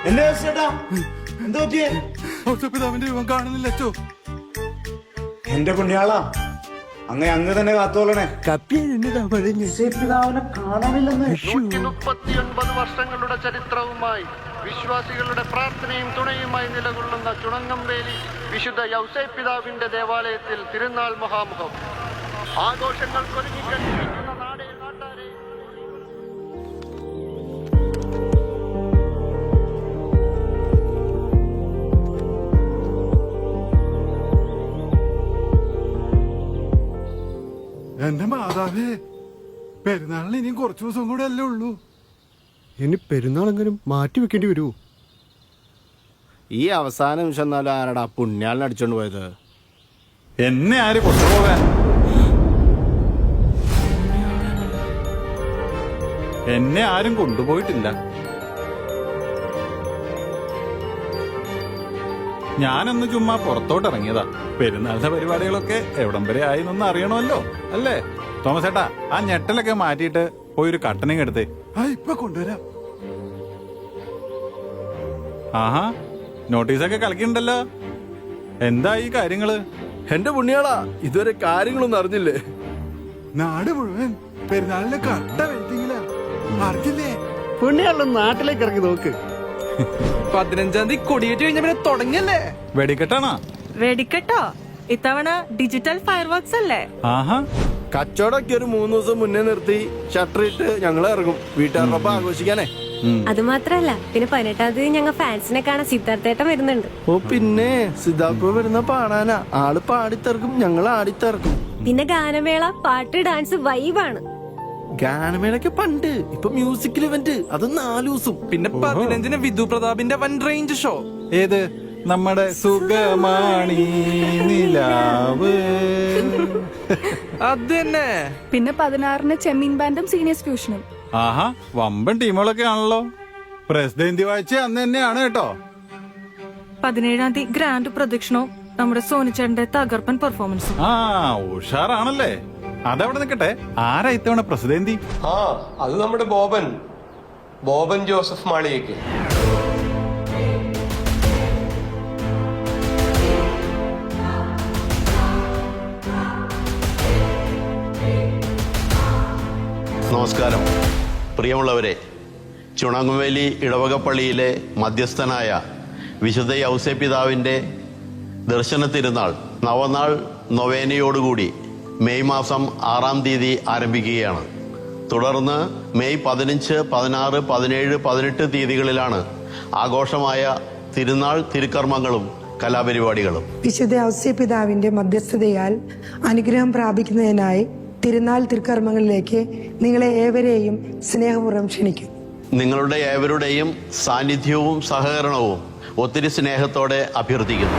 എന്റെ ചേട്ടാ എന്താ പറ്റിയേ? ഔസേപ്പിതാവിന്റെ രൂപം കാണുന്നില്ല അച്ചോ. എന്റെ പുണ്യാളാ, അങ്ങ് തന്നെ കാത്തോളണേ. പിതാവിനെ കാണാനില്ലെന്ന്. 139 വർഷങ്ങളുടെ ചരിത്രവുമായി വിശ്വാസികളുടെ പ്രാർത്ഥനയും തുണയുമായി നിലകൊള്ളുന്ന ചുണങ്ങംവേലി വിശുദ്ധ യൗസേപ്പ് പിതാവിന്റെ ദേവാലയത്തിൽ തിരുനാൾ മഹാമുഖം ആഘോഷങ്ങൾ ഒരുങ്ങിക്കഴിഞ്ഞിരിക്കുന്ന നാടേ നാട്ടാരെ. എന്റെ മാതാവേ, പെരുന്നാളിന് ഇനിയും കുറച്ചു ദിവസം കൂടെ അല്ലേ ഉള്ളൂ. ഇനി പെരുന്നാളെങ്കിലും മാറ്റി വെക്കേണ്ടി വരുമോ? ഈ അവസാന നിമിഷം എന്നാലും ആരടാ പുണ്യാളിനെ അടിച്ചോണ്ട് പോയത്? എന്നെ ആര് കൊണ്ടുപോകാൻ? എന്നെ ആരും കൊണ്ടുപോയിട്ടില്ല. ഞാനൊന്ന് ചുമ്മാ പുറത്തോട്ട് ഇറങ്ങിയതാ. പെരുന്നാളിന്റെ പരിപാടികളൊക്കെ എവിടം വരെ ആയി എന്നൊന്ന് അറിയണമല്ലോ, അല്ലേ തോമസ് ഏട്ടാ? ആ ഞെട്ടലൊക്കെ മാറ്റിയിട്ട് പോയി ഒരു കട്ടനിങ് എടുത്തേ. ഇപ്പൊ കൊണ്ടുവരാം. ആഹാ, നോട്ടീസൊക്കെ കളിക്കണ്ടല്ലോ. എന്താ ഈ കാര്യങ്ങള്? എന്റെ പുണ്യാളാ, ഇതുവരെ കാര്യങ്ങളൊന്നും അറിഞ്ഞില്ലേ? നാട് മുഴുവൻ പെരുന്നാളിന്റെ കട്ട വെയിറ്റിംഗിലാ. അറിഞ്ഞില്ലേ? പുണ്യാളെ നാട്ടിലേക്ക് ഇറങ്ങി നോക്ക്. 15-ാം തീയതി കൊടിയേറ്റ് കഴിഞ്ഞ പിന്നെ തുടങ്ങിയല്ലേ വെടിക്കെട്ടാണോ? വെടിക്കെട്ടോ? ഇത്തവണ ഡിജിറ്റൽ ഫയർ വർക്സ് അല്ലേ? ആഹാ, കച്ചവടമൊക്കെ ഒരു 3 ദിവസം മുന്നേ നിർത്തി ഷട്ടറിട്ട് ഞങ്ങൾ ഇറങ്ങും വീട്ടുകാരോടൊപ്പം ആഘോഷിക്കാനേ. അത് മാത്രല്ല, പിന്നെ 18-ാം തീയതി ഞങ്ങൾ ഫാൻസിനെ കാണാൻ സിദ്ധാർത്ഥേട്ടൻ വരുന്നുണ്ട്. ഓ പിന്നെ സിദ്ധാർത്ഥ വരുന്ന പാടാനാ. ആള് പാടിത്തിറക്കും, ഞങ്ങൾ ആടിത്തിറക്കും. പിന്നെ ഗാനമേള, പാട്ട്, ഡാൻസ് വൈബാണ്. ഗാനമേളൊക്കെ പണ്ട്, ഇപ്പൊ മ്യൂസിക്കൽ ഇവന്റ്, അത് 4 ദിവസം. പിന്നെ 15-ന് വിധു പ്രതാപിന്റെ വൻ റേഞ്ച് ഷോ. ഏത്? നമ്മുടെ സുഖമാണി നിലാവ്. അത് തന്നെ. പിന്നെ 16-ന് ചെമ്മീൻ ബാൻഡും സീനിയേഴ്സ് ഫ്യൂഷനും. ആഹാ, വമ്പൻ ടീമുകളൊക്കെ ആണല്ലോ. പ്രസിഡന്റ് വായിച്ച അന്ന് തന്നെയാണ് കേട്ടോ. 17-ാം തീയതി ഗ്രാൻഡ് പ്രദക്ഷിണവും നമ്മുടെ സോനിച്ചേട്ടന്റെ തകർപ്പൻ പെർഫോമൻസും. ആ, ഉഷാറാണല്ലേ. അതവിടെ നിൽക്കട്ടെ, ആരാ ഇത്തവണ പ്രസിഡന്റ്? അത് നമ്മുടെ ബോബൻ ജോസഫ് മാളിയേക്ക്. നമസ്കാരം പ്രിയമുള്ളവരെ. ചുണങ്ങുവേലി ഇടവകപ്പള്ളിയിലെ മധ്യസ്ഥനായ വിശുദ്ധ യൗസേപ്പ് പിതാവിൻ്റെ ദർശന തിരുനാൾ നവനാൾ നൊവേനയോടുകൂടി മെയ് മാസം 6-ാം തീയതി ആരംഭിക്കുകയാണ്. തുടർന്ന് മെയ് 15, 16, 17, 18 തീയതികളിലാണ് ആഘോഷമായ തിരുനാൾ തിരുക്കർമ്മങ്ങളും കലാപരിപാടികളും. വിശുദ്ധ യൗസേപ്പ് പിതാവിന്റെ മധ്യസ്ഥതയാൽ അനുഗ്രഹം പ്രാപിക്കുന്നതിനായി തിരുനാൾ തിരുക്കർമ്മങ്ങളിലേക്ക് നിങ്ങളെ ഏവരെയും സ്നേഹപൂർവ്വം ക്ഷണിക്കും. നിങ്ങളുടെ ഏവരുടെയും സാന്നിധ്യവും സഹകരണവും ഒത്തിരി സ്നേഹത്തോടെ അഭ്യർത്ഥിക്കുന്നു.